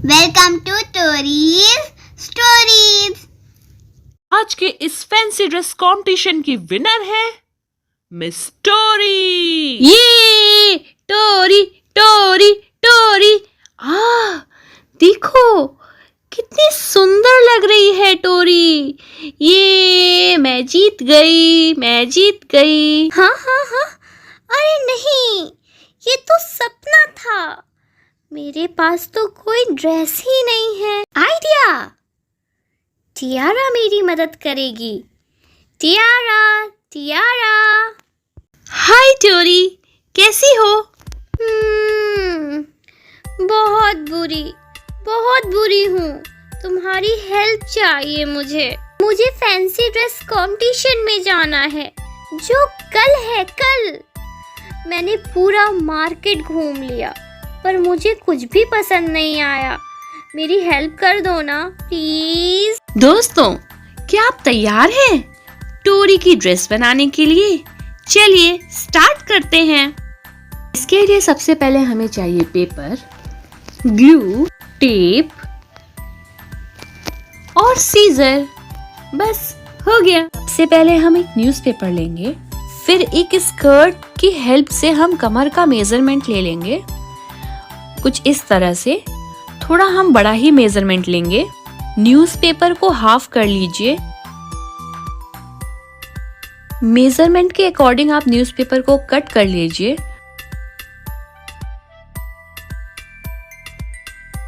Welcome to Tories stories. आज के इस फैंसी ड्रेस कंपटीशन की विनर है मिस टोरी। ये टोरी टोरी टोरी। देखो कितनी सुंदर लग रही है टोरी। ये मैं जीत गई। हाँ। अरे नहीं, ये तो सपना था। मेरे पास तो कोई ड्रेस ही नहीं है। आइडिया, टियारा मेरी मदद करेगी। टियारा। हाय टोरी, कैसी हो? बहुत बुरी हूँ। तुम्हारी हेल्प चाहिए मुझे फैंसी ड्रेस कंपटीशन में जाना है, जो कल। मैंने पूरा मार्केट घूम लिया, पर मुझे कुछ भी पसंद नहीं आया। मेरी हेल्प कर दो ना प्लीज। दोस्तों, क्या आप तैयार हैं टोरी की ड्रेस बनाने के लिए? चलिए स्टार्ट करते हैं। इसके लिए सबसे पहले हमें चाहिए पेपर, ग्लू, टेप और सीजर। बस हो गया। सबसे पहले हम एक न्यूज़पेपर लेंगे, फिर एक स्कर्ट की हेल्प से हम कमर का मेजरमेंट ले लेंगे, कुछ इस तरह से। थोड़ा हम बड़ा ही मेजरमेंट लेंगे। न्यूज़पेपर को हाफ कर लीजिए। मेजरमेंट के अकॉर्डिंग आप न्यूज़पेपर को कट कर लीजिए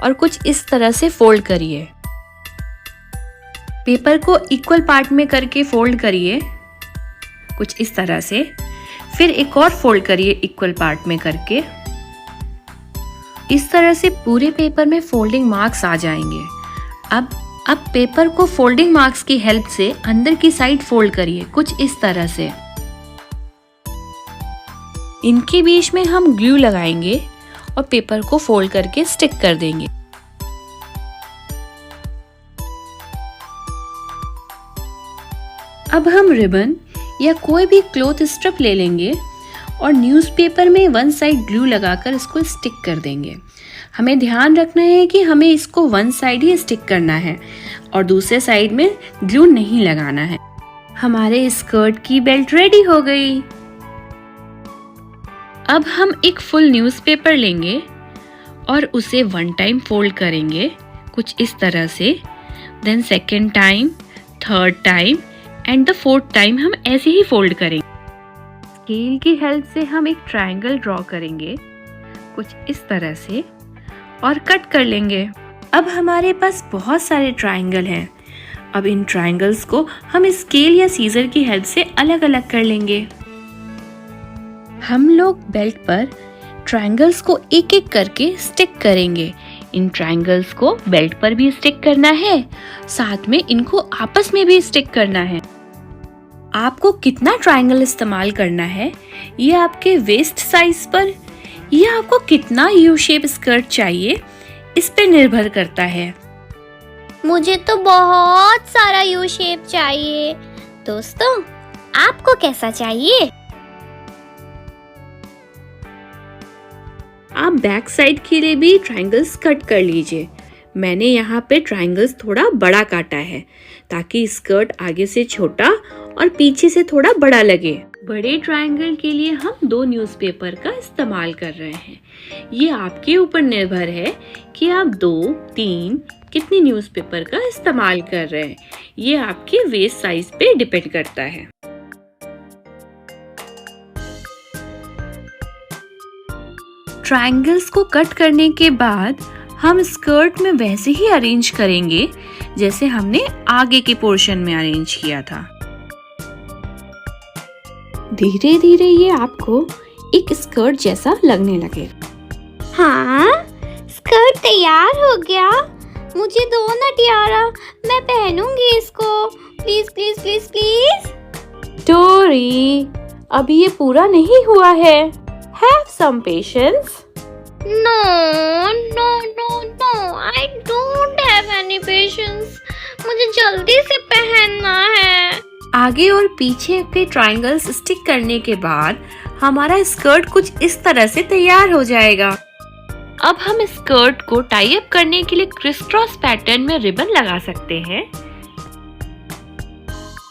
और कुछ इस तरह से फोल्ड करिए। पेपर को इक्वल पार्ट में करके फोल्ड करिए, कुछ इस तरह से। फिर एक और फोल्ड करिए इक्वल पार्ट में करके। इस तरह से पूरे पेपर में फोल्डिंग मार्क्स आ जाएंगे। अब पेपर को फोल्डिंग मार्क्स की हेल्प से अंदर की साइड फोल्ड करिए, कुछ इस तरह से। इनके बीच में हम ग्लू लगाएंगे और पेपर को फोल्ड करके स्टिक कर देंगे। अब हम रिबन या कोई भी क्लॉथ स्ट्रिप ले लेंगे और न्यूज़पेपर में वन साइड ग्लू लगाकर इसको स्टिक कर देंगे। हमें ध्यान रखना है कि हमें इसको वन साइड ही स्टिक करना है और दूसरे साइड में ग्लू नहीं लगाना है। हमारे स्कर्ट की बेल्ट रेडी हो गई। अब हम एक फुल न्यूज़पेपर लेंगे और उसे वन टाइम फोल्ड करेंगे, कुछ इस तरह से। Then second time, third time and the fourth time हम ऐसे ही फोल्ड करेंगे। स्केल की हेल्प से हम एक ट्रायंगल ड्रॉ करेंगे, कुछ इस तरह से, और कट कर लेंगे। अब हमारे पास बहुत सारे ट्रायंगल हैं। अब इन ट्रायंगल्स को हम स्केल या सीजर की हेल्प से अलग अलग कर लेंगे। हम लोग बेल्ट पर ट्रायंगल्स को एक एक करके स्टिक करेंगे। इन ट्रायंगल्स को बेल्ट पर भी स्टिक करना है, साथ में इनको आपस में भी स्टिक करना है। आपको कितना ट्रायंगल इस्तेमाल करना है, ये आपके वेस्ट साइज पर या आपको कितना यू शेप स्कर्ट चाहिए, इस पे निर्भर करता है। मुझे तो बहुत सारा यू शेप चाहिए। दोस्तों, आपको कैसा चाहिए? आप बैक साइड के लिए भी ट्रायंगल्स कट कर लीजिए। मैंने यहाँ पे ट्रायंगल्स थोड़ा बड़ा काटा है ताकि स्कर्ट आगे से छोटा और पीछे से थोड़ा बड़ा लगे। बड़े ट्रायंगल के लिए हम 2 न्यूज़पेपर का इस्तेमाल कर रहे हैं। ये आपके ऊपर निर्भर है कि आप 2, 3 कितनी न्यूज़पेपर का इस्तेमाल कर रहे हैं। ये आपके वेस्ट साइज पे डिपेंड करता है। ट्रायंगल्स को कट करने के बाद हम स्कर्ट में वैसे ही अरेंज करेंगे जैसे हमने आगे के पोर्शन में अरेंज किया था। धीरे धीरे ये आपको एक स्कर्ट जैसा लगने लगेगा। हाँ, स्कर्ट तैयार हो गया। मुझे दो ना टियारा, मैं पहनूंगी इसको। Please please please please. Tori, अभी ये पूरा नहीं हुआ है। Have some patience. No, I don't have any patience. मुझे जल्दी से पहनना है। आगे और पीछे के ट्रायंगल्स स्टिक करने के बाद हमारा स्कर्ट कुछ इस तरह से तैयार हो जाएगा। अब हम स्कर्ट को टाई अप करने के लिए क्रिस क्रॉस पैटर्न में रिबन लगा सकते हैं,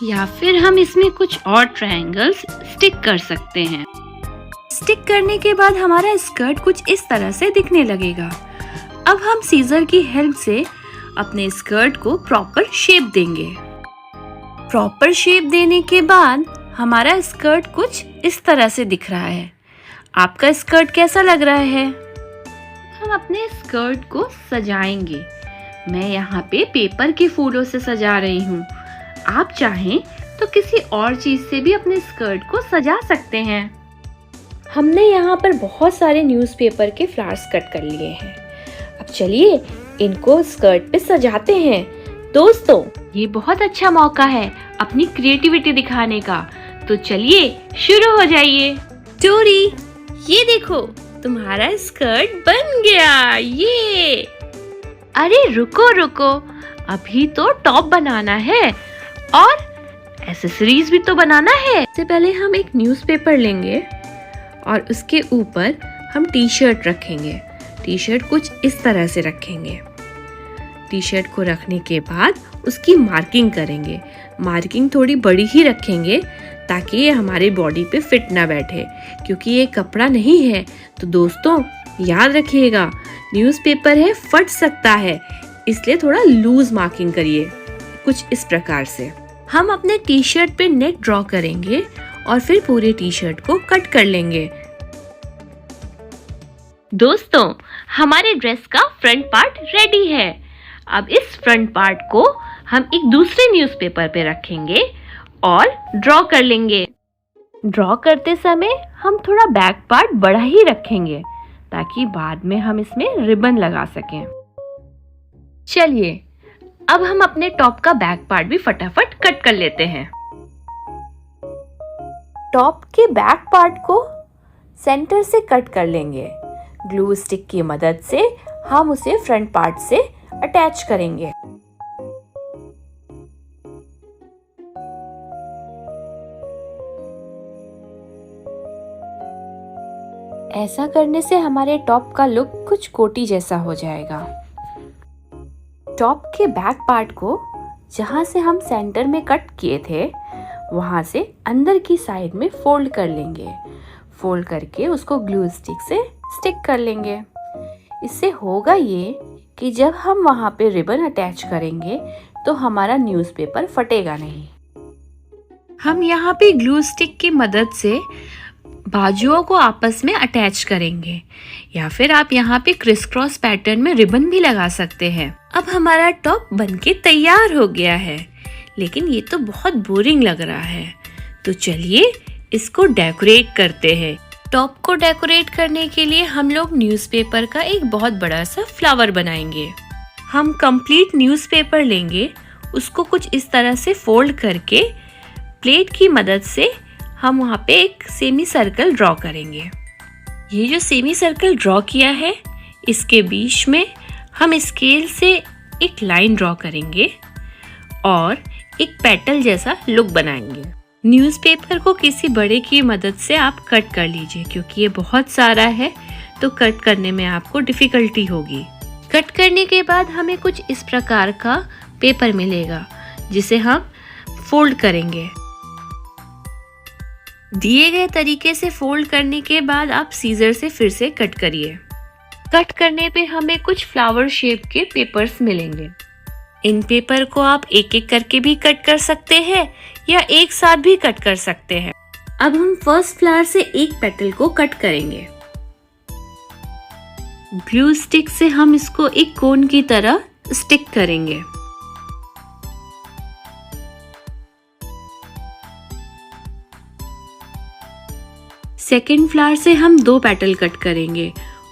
या फिर हम इसमें कुछ और ट्रायंगल्स स्टिक कर सकते हैं। स्टिक करने के बाद हमारा स्कर्ट कुछ इस तरह से दिखने लगेगा। अब हम सीजर की हेल्प से अपने स्कर्ट को प्रॉपर शेप देंगे। प्रॉपर शेप देने के बाद हमारा स्कर्ट कुछ इस तरह से दिख रहा है। आपका स्कर्ट कैसा लग रहा है? हम अपने स्कर्ट को सजाएंगे। मैं यहाँ पे पेपर के फूलों से सजा रही हूँ। आप चाहें तो किसी और चीज से भी अपने स्कर्ट को सजा सकते हैं। हमने यहाँ पर बहुत सारे न्यूज़पेपर के फ्लावर्स कट कर लिए हैं। अब चलिए इनको स्कर्ट पे सजाते हैं। दोस्तों, ये बहुत अच्छा मौका है अपनी क्रिएटिविटी दिखाने का, तो चलिए शुरू हो जाइए। स्टोरी, ये देखो तुम्हारा स्कर्ट बन गया। ये अरे रुको रुको, अभी तो टॉप बनाना है और एसेसरीज भी तो बनाना है। इससे पहले हम एक न्यूज़पेपर लेंगे और उसके ऊपर हम टी शर्ट रखेंगे। टी शर्ट कुछ इस तरह से रखेंगे। टी शर्ट को रखने के बाद उसकी मार्किंग करेंगे। मार्किंग थोड़ी बड़ी ही रखेंगे ताकि ये हमारी बॉडी पे फिट ना बैठे, क्योंकि ये कपड़ा नहीं है। तो दोस्तों याद रखिएगा, न्यूज़पेपर है, फट सकता है, इसलिए थोड़ा लूज मार्किंग करिए। कुछ इस प्रकार से हम अपने टी शर्ट पे नेक ड्रॉ करेंगे और फिर पूरे टी शर्ट को कट कर लेंगे। दोस्तों, हमारे ड्रेस का फ्रंट पार्ट रेडी है। अब इस फ्रंट पार्ट को हम एक दूसरे न्यूज़पेपर पे रखेंगे और ड्रॉ कर लेंगे। ड्रॉ करते समय हम थोड़ा बैक पार्ट बड़ा ही रखेंगे ताकि बाद में हम इसमें रिबन लगा सकें। चलिए अब हम अपने टॉप का बैक पार्ट भी फटाफट कट कर लेते हैं। टॉप के बैक पार्ट को सेंटर से कट कर लेंगे। ग्लू स्टिक की मदद से हम उसे फ्रंट पार्ट से अटैच करेंगे। ऐसा करने से हमारे टॉप का लुक कुछ कोटी जैसा हो जाएगा। टॉप के बैक पार्ट को जहां से हम सेंटर में कट किए थे वहां से अंदर की साइड में फोल्ड कर लेंगे। फोल्ड करके उसको ग्लू स्टिक से स्टिक कर लेंगे। इससे होगा ये कि जब हम वहां पे रिबन अटैच करेंगे तो हमारा न्यूज़पेपर फटेगा नहीं। हम यहाँ पे ग्लू स्टिक की मदद से बाजुओं को आपस में अटैच करेंगे, या फिर आप यहाँ पे क्रिस क्रॉस पैटर्न में रिबन भी लगा सकते हैं। अब हमारा टॉप बनके तैयार हो गया है, लेकिन ये तो बहुत बोरिंग लग रहा है। तो चलिए इसको डेकोरेट करते हैं। टॉप को डेकोरेट करने के लिए हम लोग न्यूज़पेपर का एक बहुत बड़ा सा फ्लावर बनाएंगे। हम कंप्लीट न्यूज़पेपर लेंगे, उसको कुछ इस तरह से फोल्ड करके प्लेट की मदद से हम वहाँ पे एक सेमी सर्कल ड्रॉ करेंगे। ये जो सेमी सर्कल ड्रॉ किया है, इसके बीच में हम स्केल से एक लाइन ड्रॉ करेंगे और एक पेटल जैसा लुक बनाएंगे। न्यूज़पेपर को किसी बड़े की मदद से आप कट कर लीजिए, क्योंकि ये बहुत सारा है तो कट करने में आपको डिफिकल्टी होगी। कट करने के बाद हमें कुछ इस प्रकार का पेपर मिलेगा जिसे हम फोल्ड करेंगे। दिए गए तरीके से फोल्ड करने के बाद आप सीजर से फिर से कट करिए। कट करने पे हमें कुछ फ्लावर शेप के पेपर्स मिलेंगे। इन पेपर को आप एक एक करके भी कट कर सकते हैं या एक साथ भी कट कर सकते हैं। अब हम फर्स्ट फ्लावर से एक पेटल को कट करेंगे। ग्लू स्टिक से हम इसको एक कोन की तरह स्टिक करेंगे। सेकेंड फ्लावर से हम 2 पेटल कट करेंगे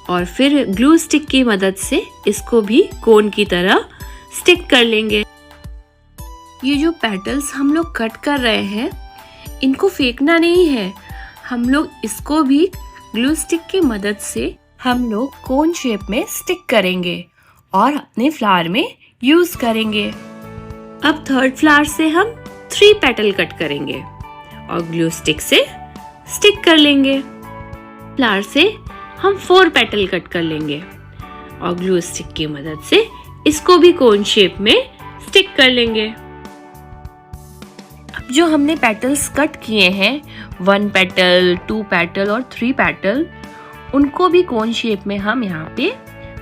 और फिर ग्लू स्टिक की मदद से इसको भी कोन की तरह स्टिक कर लेंगे। ये जो पेटल्स हम लोग कट कर रहे हैं, इनको फेंकना नहीं है, हम लोग इसको भी ग्लू स्टिक की मदद से हम लोग कोन शेप में स्टिक करेंगे और अपने फ्लावर में यूज करेंगे। अब थर्ड फ्लावर से हम 3 पेटल कट करेंगे और ग्लू स्टिक से स्टिक कर लेंगे। फ्लावर से हम 4 पेटल कट कर लेंगे और ग्लू स्टिक की मदद से इसको भी कोन शेप में स्टिक कर लेंगे। अब जो हमने पेटल्स कट किए हैं, 1 पेटल, 2 पेटल और 3 पेटल, उनको भी कोन शेप में हम यहाँ पे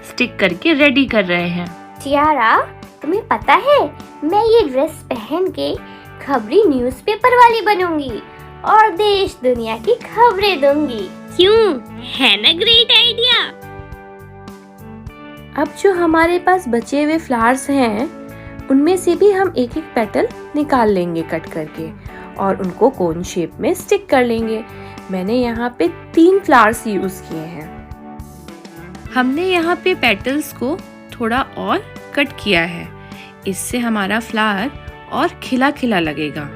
स्टिक करके रेडी कर रहे हैं। टियारा, तुम्हें पता है मैं ये ड्रेस पहन के खबरी न्यूज़पेपर वाली बनूंगी और देश दुनिया की खबरें दूंगी। क्यों? है ना ग्रेट आइडिया। अब जो हमारे पास बचे हुए फ्लावर्स हैं, उनमें से भी हम एक एक पेटल निकाल लेंगे कट करके और उनको कोन शेप में स्टिक कर लेंगे। मैंने यहाँ पे 3 फ्लावर्स यूज किए हैं। हमने यहाँ पे पेटल्स को थोड़ा और कट किया है, इससे हमारा फ्लावर और खिला खिला लगेगा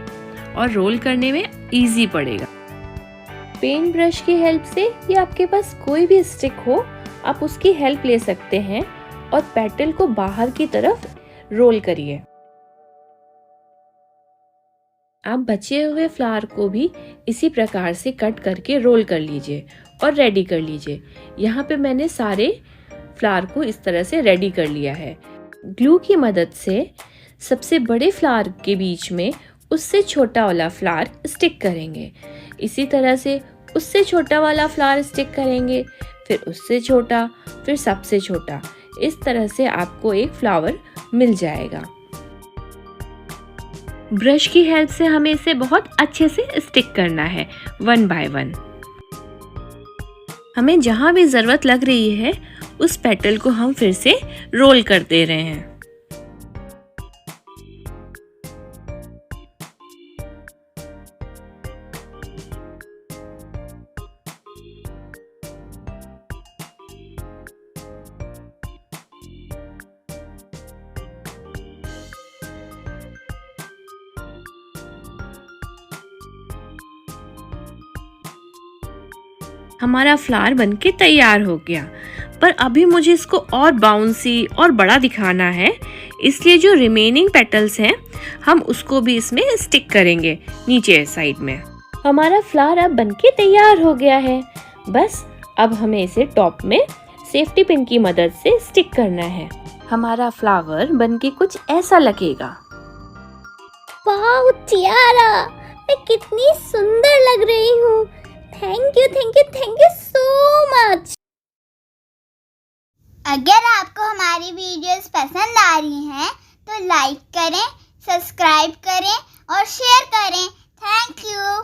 और रोल करने में इजी पड़ेगा। पेंट ब्रश की हेल्प से या आपके पास कोई भी स्टिक हो, आप उसकी हेल्प ले सकते हैं और पेटल को बाहर की तरफ रोल करिए। आप बचे हुए फ्लावर को भी इसी प्रकार से कट करके रोल कर लीजिए और रेडी कर लीजिए। यहाँ पे मैंने सारे फ्लावर को इस तरह से रेडी कर लिया है। ग्लू की मदद से सबसे बड़े फ्लावर के बीच में उससे छोटा वाला फ्लावर स्टिक करेंगे। इसी तरह से उससे छोटा वाला फ्लावर स्टिक करेंगे, फिर उससे छोटा, फिर सबसे छोटा। इस तरह से आपको एक फ्लावर मिल जाएगा। ब्रश की हेल्प से हमें इसे बहुत अच्छे से स्टिक करना है 1 बाय 1। हमें जहां भी जरूरत लग रही है उस पेटल को हम फिर से रोल कर दे रहे हैं। हमारा फ्लावर बनके तैयार हो गया, पर अभी मुझे इसको और बाउंसी और बड़ा दिखाना है, इसलिए जो रिमेनिंग पेटल्स हैं हम उसको भी इसमें स्टिक करेंगे नीचे साइड में। हमारा फ्लावर अब बनके तैयार हो गया है। बस अब हमें इसे टॉप में सेफ्टी पिन की मदद से स्टिक करना है। हमारा फ्लावर बनके कुछ ऐसा लगेगा। वाह टियारा, मैं कितनी सुंदर लग रही हूँ। Thank you so much. अगर आपको हमारी वीडियोस पसंद आ रही हैं तो लाइक करें, सब्सक्राइब करें और शेयर करें। Thank you.